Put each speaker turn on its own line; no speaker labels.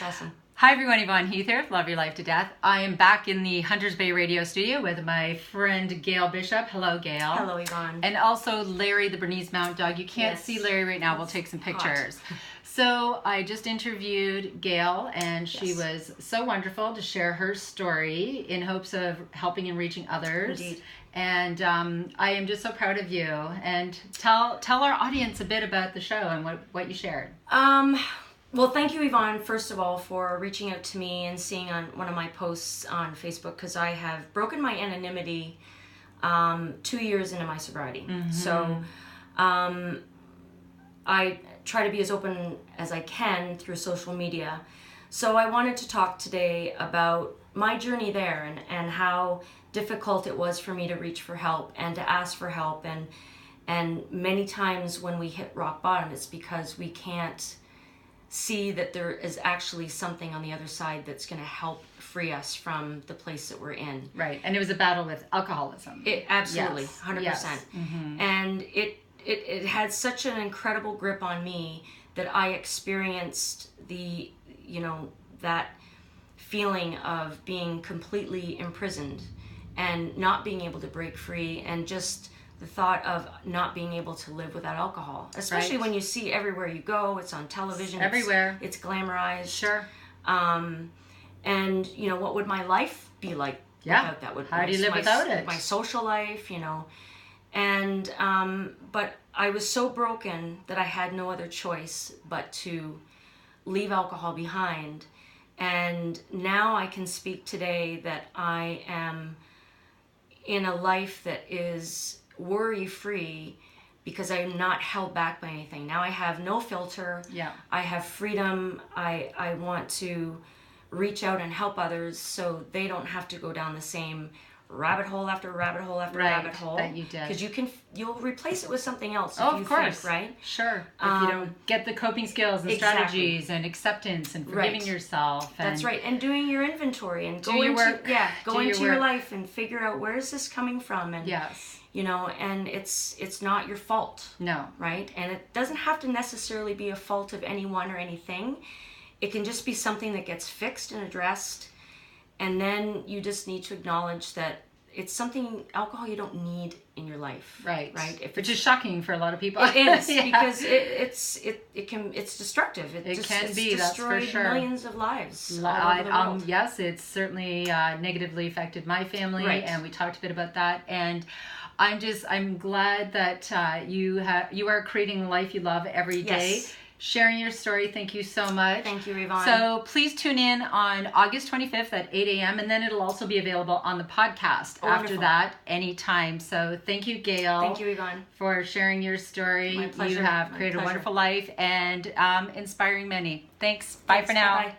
Awesome.
Hi everyone, Yvonne, Heath here, Love Your Life to Death. I am back in the Hunters Bay radio studio with my friend Gael Bishop. Hello, Gael.
Hello, Yvonne.
And also Larry, the Bernese Mountain Dog. You can't see Larry right now. We'll take some pictures. So I just interviewed Gael, and she was so wonderful to share her story in hopes of helping and reaching others.
Indeed.
And I am just so proud of you. And tell our audience a bit about the show and what you shared.
Well, thank you, Yvonne, first of all, for reaching out to me and seeing on one of my posts on Facebook, because I have broken my anonymity 2 years into my sobriety. Mm-hmm. So I try to be as open as I can through social media. So I wanted to talk today about my journey there and how difficult it was for me to reach for help and to ask for help. And many times when we hit rock bottom, it's because we can't see that there is actually something on the other side that's going to help free us from the place that we're in.
Right. And it was a battle with alcoholism.
It absolutely, yes. 100%.
Yes. Mm-hmm.
And it had such an incredible grip on me that I experienced that feeling of being completely imprisoned and not being able to break free, and just the thought of not being able to live without alcohol, especially when you see everywhere you go, it's on television,
everywhere,
it's glamorized.
Sure.
And what would my life be like without that?
How do you live without it?
My social life, and but I was so broken that I had no other choice but to leave alcohol behind. And now I can speak today that I am in a life that is worry-free because I'm not held back by anything. Now I have no filter.
Yeah.
I have freedom. I want to reach out and help others so they don't have to go down the same rabbit hole after rabbit hole after rabbit hole
that you did.
Because you'll replace it with something else.
Of course,
right?
Sure. If you don't get the coping skills and strategies and acceptance and forgiving yourself. And
that's right. And doing your inventory and go into your life and figure out where is this coming from. And and it's not your fault.
No.
Right? And it doesn't have to necessarily be a fault of anyone or anything. It can just be something that gets fixed and addressed. And then you just need to acknowledge that it's something, alcohol, you don't need in your life.
Right.
Right.
Which is shocking for a lot of people.
It is because it's destructive. It's destroyed millions of lives. All over the world.
Yes, it's certainly negatively affected my family, and we talked a bit about that. And I'm glad that you are creating the life you love every day. Yes. Sharing your story. Thank you so much.
Thank you, Yvonne.
So please tune in on August 25th at 8 a.m. and then it'll also be available on the podcast after that anytime. So thank you, Gael.
Thank you, Yvonne,
for sharing your story.
My pleasure.
You have created a wonderful life and inspiring many. Thanks. Bye for now.
Bye-bye.